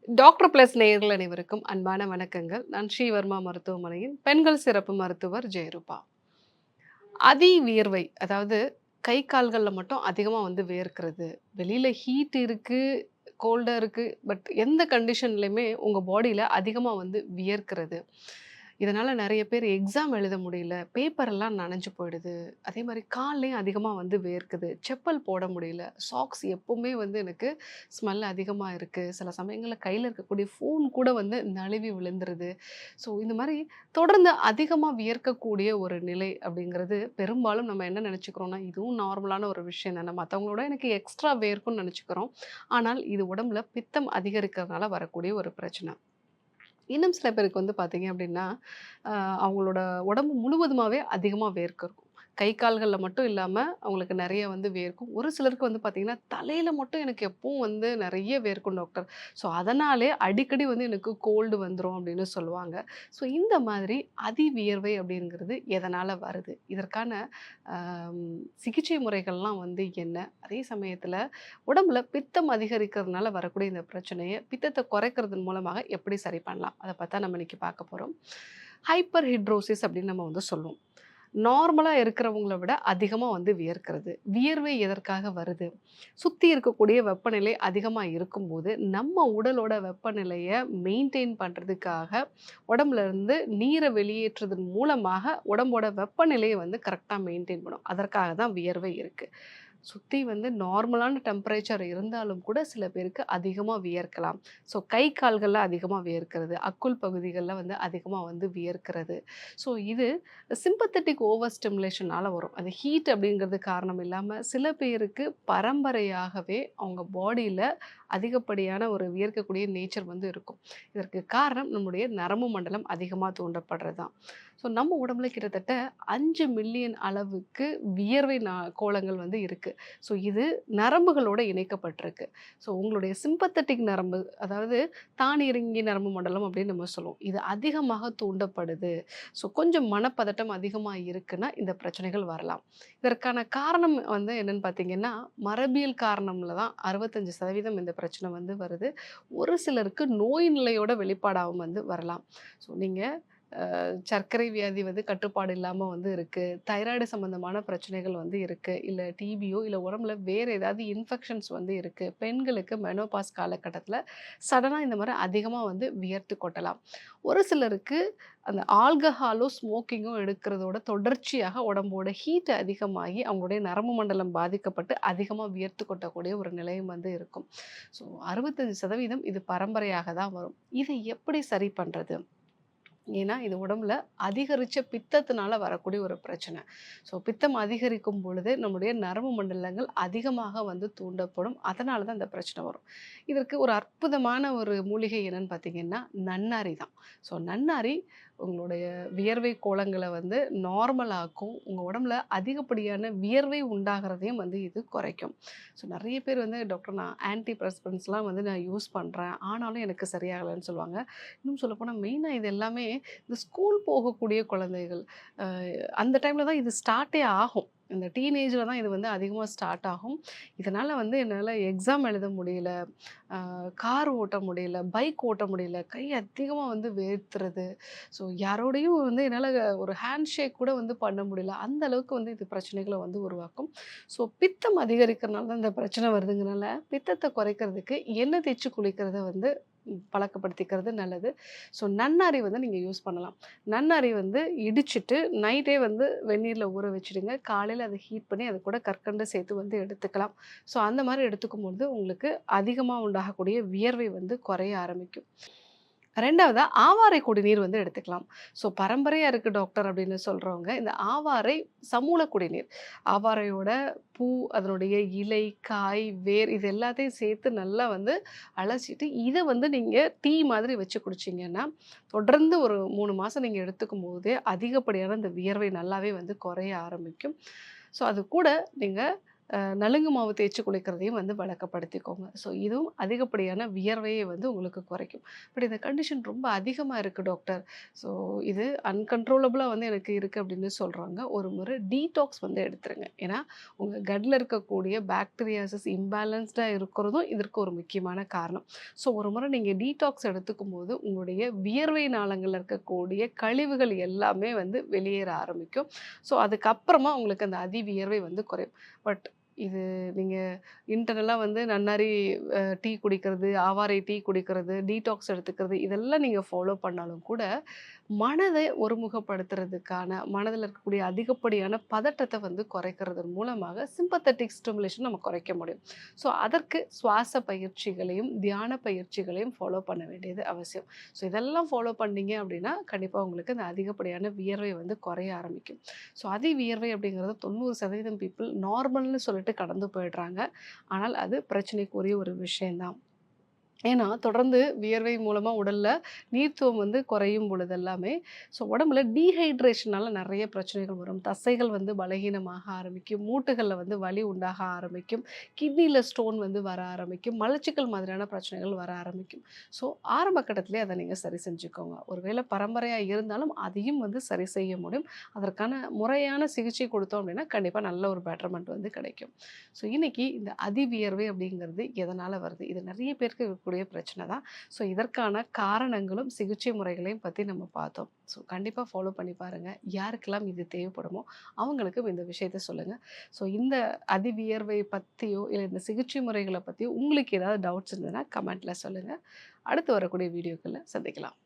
Doctor plus நேயர்கள் அனைவருக்கும் அன்பான வணக்கங்கள். நான் ஸ்ரீவர்மா மருத்துவமனையின் பெண்கள் சிறப்பு மருத்துவர் ஜெயரூபா. வியர்வை அதாவது கை கால்கள்ல மட்டும் அதிகமா வேர்க்கிறது. வெளியில ஹீட் இருக்கு, கோல்டா இருக்கு. பட் எந்த கண்டிஷன்லயுமே உங்க பாடியில அதிகமா வியர்க்கிறது. இதனால நெறைய பேர் எக்ஸாம் எழுத முடியல. பேப்பர் எல்லாம் நனைஞ்சு போயிடுது. அதே மாரி கால்லயும் அதிகமா வேர்க்குது. செப்பல் போட முடியல. சாக்ஸ் எப்பவுமே எனக்கு ஸ்மெல் அதிகமா இருக்கு. சில சமயங்கள்ல கையில இருக்கக்கூடிய ஃபோன் கூட நழுவி விழுந்துருது. ஸோ இந்த மாரி தொடர்ந்து அதிகமா வியர்க்கக்கூடிய ஒரு நிலை அப்படிங்கிறது பெரும்பாலும் நம்ம என்ன நெனச்சுக்கிறோம்னா, இதுவும் நார்மலான ஒரு விஷயம் தானே. மத்தவங்களோட எனக்கு எக்ஸ்ட்ரா வேர்க்கும்னு நெனச்சுக்கிறோம். ஆனால் இது உடம்புல பித்தம் அதிகரிக்கிறதுனால வரக்கூடிய ஒரு பிரச்சனை. இன்னும் சில பேருக்கு பார்த்தீங்க அப்படின்னா, அ அவங்களோட உடம்பு முழுவதுமாவே அதிகமா வேர்க்கும். கை கால்கள்ல மட்டும் இல்லாம, அவங்களுக்கு நெறைய வேர்க்கும். ஒரு சிலருக்கு பார்த்தீங்கன்னா, தலையில மட்டும் எனக்கு எப்பவும் நெறைய வேர்க்கும் டாக்டர். ஸோ, அதனாலே அடிக்கடி எனக்கு கோல்டு வந்துரும் அப்படின்னு சொல்லுவாங்க. ஸோ, இந்த மாதிரி வியர்வை அப்படிங்கிறது எதனால வருது? இதற்கான அம் சிகிச்சை முறைகள்லாம் என்ன? அதே சமயத்தில உடம்புல பித்தம் அதிகரிக்கிறதுனால வரக்கூடிய இந்த பிரச்சனைய, பித்தத்த குறைக்கிறதன் மூலமாக எப்படி சரி பண்ணலாம்? அத பத்தி தான் நம்ம இன்னைக்கு பார்க்க போறோம். ஹைப்பர் ஹிட்ரோசிஸ் அப்படின்னு நம்ம சொல்லுவோம். நார்மலா இருக்கிறவங்கள விட அதிகமா வியர்க்கிறது. வியர்வை எதற்காக வருது? சுத்தி இருக்கக்கூடிய வெப்பநிலை அதிகமா இருக்கும்போது, நம்ம உடலோட வெப்பநிலைய மெயின்டெயின் பண்றதுக்காக, உடம்புல இருந்து நீர வெளியேற்றுதன் மூலமாக உடம்போட வெப்பநிலைய கரெக்ட்டா மெயின்டெயின் பண்ணும். அதற்காக தான் வியர்வை இருக்கு. சுத்தி நார்மலான டெம்பரேச்சர் இருந்தாலும் கூட சில பேருக்கு அதிகமா வியர்க்கலாம். ஸோ கை கால்கள்ல அதிகமா வியர்க்கிறது, அக்குள் பகுதிகள்ல அதிகமா வியர்க்கிறது. ஸோ இது சிம்பத்தெட்டிக் ஓவர் ஸ்டிமுலேஷனால வரும். அது ஹீட் அப்படிங்கிறது காரணம் இல்லாம, சில பேருக்கு பரம்பரையாகவே அவங்க பாடியில அதிகப்படியான ஒரு வியர்க்கக்கூடிய நேச்சர் இருக்கும். இதற்கு காரணம் நம்முடைய நரம்பு மண்டலம் அதிகமா தூண்டப்படுறது தான். ஸோ நம்ம உடம்புல கிட்டத்தட்ட 5 மில்லியன் அளவுக்கு வியர்வை கோளங்கள் இருக்கு. ஸோ இது நரம்புகளோட இணைக்கப்பட்டிருக்கு. ஸோ உங்களுடைய சிம்பத்தெட்டிக் நரம்பு, அதாவது தானியங்கி நரம்பு மண்டலம் அப்படின்னு நம்ம சொல்லுவோம். இது அதிகமாக தூண்டப்படுது. ஸோ கொஞ்சம் மனப்பதட்டம் அதிகமா இருக்குன்னா, இந்த பிரச்சனைகள் வரலாம். இதற்கான காரணம் என்னன்னு பார்த்தீங்கன்னா, மரபியல் காரணம்ல தான் 65% இந்த பிரச்சனை வருது. ஒரு சிலருக்கு நோய் நிலையோட வெளிப்பாடாவும் வரலாம். ஸோ நீங்க சர்க்கரை வியாதி கட்டுப்பாடு இல்லாம இருக்கு. தைராய்டு சம்மந்தமான பிரச்சனைகள் இருக்கு. இல்ல டிபியோ, இல்ல உடம்புல வேற ஏதாவது இன்ஃபெக்ஷன்ஸ் இருக்கு. பெண்களுக்கு மெனோபாஸ் காலகட்டத்தில சடனா இந்த மாரி அதிகமா வியர்த்து கொட்டலாம். ஒரு சிலருக்கு அந்த ஆல்கஹாலோ, ஸ்மோக்கிங்கோ எடுக்கிறதோட தொடர்ச்சியாக உடம்போட ஹீட் அதிகமாகி, அவங்களுடைய நரம்பு மண்டலம் பாதிக்கப்பட்டு அதிகமா வியர்த்து கொட்டக்கூடிய ஒரு நிலையும் இருக்கும். ஸோ 65% இது பரம்பரையாக தான் வரும். இதை எப்படி சரி பண்றது? ஏன்னா, இது உடம்புல அதிகரிச்ச பித்தத்தினால வரக்கூடிய ஒரு பிரச்சனை. ஸோ பித்தம் அதிகரிக்கும் பொழுது நம்முடைய நரம்பு மண்டலங்கள் அதிகமாக தூண்டப்படும். அதனால தான் இந்த பிரச்சனை வரும். இதற்கு ஒரு அற்புதமான ஒரு மூலிகை என்னன்னு பார்த்தீங்கன்னா, நன்னாரி தான். ஸோ நன்னாரி உங்களுடைய வியர்வை கோளங்கள நார்மல் ஆக்கும். உங்க உடம்புல அதிகப்படியான வியர்வை உண்டாகிறதையும் இது குறைக்கும். ஸோ நெறைய பேர் டாக்டர் நான் ஆன்டி பிரெஸ்பிரன்ஸ்லாம் நான் யூஸ் பண்றேன். ஆனாலும் எனக்கு சரியாகலன்னு சொல்லுவாங்க. இன்னும் சொல்லப்போனா மெயினா இது எல்லாமே இந்த ஸ்கூல் போகக்கூடிய குழந்தைகள், அ அந்த டைம்ல தான் இது ஸ்டார்ட்டே ஆகும். இந்த டீனேஜ்ல தான் இது அதிகமா ஸ்டார்ட் ஆகும். இதனால என்னால எக்ஸாம் எழுத முடியல, கார் ஓட்ட முடியல, பைக் ஓட்ட முடியல, கை அதிகமா வேர்த்துறது. ஸோ யாரோடையும் என்னால ஒரு ஹேண்ட் ஷேக் கூட பண்ண முடியல. அந்த அளவுக்கு இது பிரச்சனைகள உருவாக்கும். ஸோ பித்தம் அதிகரிக்கிறனால தான் இந்த பிரச்சனை வருதுங்கிறனால, பித்தத்த குறைக்கிறதுக்கு எண்ணெய் தேய்ச்சு குளிக்கிறத பழக்கப்படுத்திக்கிறது நல்லது. ஸோ நன்னாரி நீங்க யூஸ் பண்ணலாம். நன்னாரி இடிச்சுட்டு நைட்டே வெந்நீர்ல ஊற வச்சுடுங்க. காலையில அத ஹீட் பண்ணி அது கூட கற்கண்டு சேர்த்து எடுத்துக்கலாம். ஸோ அந்த மாரி எடுத்துக்கும்பொழுது உங்களுக்கு அதிகமா உண்டாகக்கூடிய வியர்வை குறைய ஆரம்பிக்கும். 2வதா ஆவாரை குடிநீர் எடுத்துக்கலாம். ஸோ பரம்பரையா இருக்கு டாக்டர் அப்படின்னு சொல்றவங்க, இந்த ஆவாரை சமூல குடிநீர். ஆவாரையோட பூ, அதனுடைய இலை, காய், வேர் இது எல்லாத்தையும் சேர்த்து நல்லா அலசிட்டு, இத நீங்க டீ மாதிரி வச்சு குடிச்சீங்கன்னா, தொடர்ந்து ஒரு 3 மாசம் நீங்க எடுத்துக்கும்போதே அதிகப்படியான இந்த வியர்வை நல்லாவே குறைய ஆரம்பிக்கும். ஸோ அது கூட நீங்க நலுங்கு மாவு தேய்ச்சு குளிக்கிறதையும் வந்து வழக்கப்படுத்திக்கோங்க. ஸோ இதுவும் அதிகப்படியான வியர்வையை வந்து உங்களுக்கு குறைக்கும். பட் இந்த கண்டிஷன் ரொம்ப அதிகமா இருக்கு டாக்டர். ஸோ இது அன்கண்ட்ரோலபிளா வந்து எனக்கு இருக்கு அப்படின்னு சொல்றாங்க. ஒரு முறை டீடாக்ஸ் வந்து எடுத்துருங்க. ஏன்னா, உங்க கட்ல இருக்கக்கூடிய பாக்டீரியாஸஸ் இம்பேலன்ஸ்டா இருக்கிறதும் இதற்கு ஒரு முக்கியமான காரணம். ஸோ ஒரு முறை நீங்க டீடாக்ஸ் எடுத்துக்கும்போது, உங்களுடைய வியர்வை நாளங்கள்ல இருக்கக்கூடிய கழிவுகள் எல்லாமே வந்து வெளியேற ஆரம்பிக்கும். ஸோ அதுக்கப்புறமா உங்களுக்கு அந்த வியர்வை வந்து குறையும். பட் இது நீங்க இன்டர்னலா வந்து நன்னாரி டீ குடிக்கிறது, ஆவாரை டீ குடிக்கிறது, டீடாக்ஸ் எடுத்துக்கிறது இதெல்லாம் நீங்க ஃபாலோ பண்ணாலும் கூட, மனதை ஒருமுகப்படுத்துறதுக்கான மனதில இருக்கக்கூடிய அதிகப்படியான பதட்டத்த வந்து குறைக்கிறதன் மூலமாக சிம்பத்தெட்டிக் ஸ்டிமுலேஷன் நம்ம குறைக்க முடியும். ஸோ அதற்கு சுவாச பயிற்சிகளையும், தியான பயிற்சிகளையும் ஃபாலோ பண்ண வேண்டியது அவசியம். ஸோ இதெல்லாம் ஃபாலோ பண்ணீங்க அப்படின்னா, கண்டிப்பா உங்களுக்கு அந்த அதிகப்படியான வியர்வை வந்து குறைய ஆரம்பிக்கும். ஸோ வியர்வை அப்படிங்கிறது 90% பீப்பிள் நார்மல்னு சொல்லிட்டு கடந்து போயிடுறாங்க. ஆனால் அது பிரச்சனைக்குரிய ஒரு விஷயம் தான். ஏன்னா, தொடர்ந்து வியர்வை மூலமா உடல்ல நீர்த்துவம் வந்து குறையும் பொழுது எல்லாமே, ஸோ உடம்புல டீஹைட்ரேஷனால நெறைய பிரச்சனைகள் வரும். தசைகள் வந்து பலகீனமாக ஆரம்பிக்கும். மூட்டுகள்ல வந்து வலி உண்டாக ஆரம்பிக்கும். கிட்னில ஸ்டோன் வந்து வர ஆரம்பிக்கும். மலச்சிக்கல் மாதிரியான பிரச்சனைகள் வர ஆரம்பிக்கும். ஸோ ஆரம்ப கட்டத்திலேயே அத நீங்க சரி செஞ்சுக்கோங்க. ஒருவேளை பரம்பரையா இருந்தாலும் அதையும் வந்து சரி செய்ய முடியும். அதற்கான முறையான சிகிச்சை கொடுத்தோம் அப்படின்னா, கண்டிப்பா நல்ல ஒரு பெட்டர்மென்ட் வந்து கிடைக்கும். ஸோ இன்னைக்கு இந்த அதிவியர்வை அப்படிங்கிறது எதனால வருது? இது நெறைய பேருக்கு இருக்கக்கூடிய பிரச்சனை தான். ஸோ இதற்கான காரணங்களும், சிகிச்சை முறைகளையும் பத்தி நம்ம பார்த்தோம். ஸோ கண்டிப்பா ஃபாலோ பண்ணி பாருங்க. யாருக்கெல்லாம் இது தேவைப்படுமோ, அவங்களுக்கும் இந்த விஷயத்த சொல்லுங்க. ஸோ இந்த அதிவியர்வை பத்தியோ, இல்ல இந்த சிகிச்சை முறைகள பத்தியோ உங்களுக்கு ஏதாவது டவுட்ஸ் இருந்ததுன்னா கமெண்ட்ல சொல்லுங்க. அடுத்து வரக்கூடிய வீடியோக்கள்ல சந்திக்கலாம்.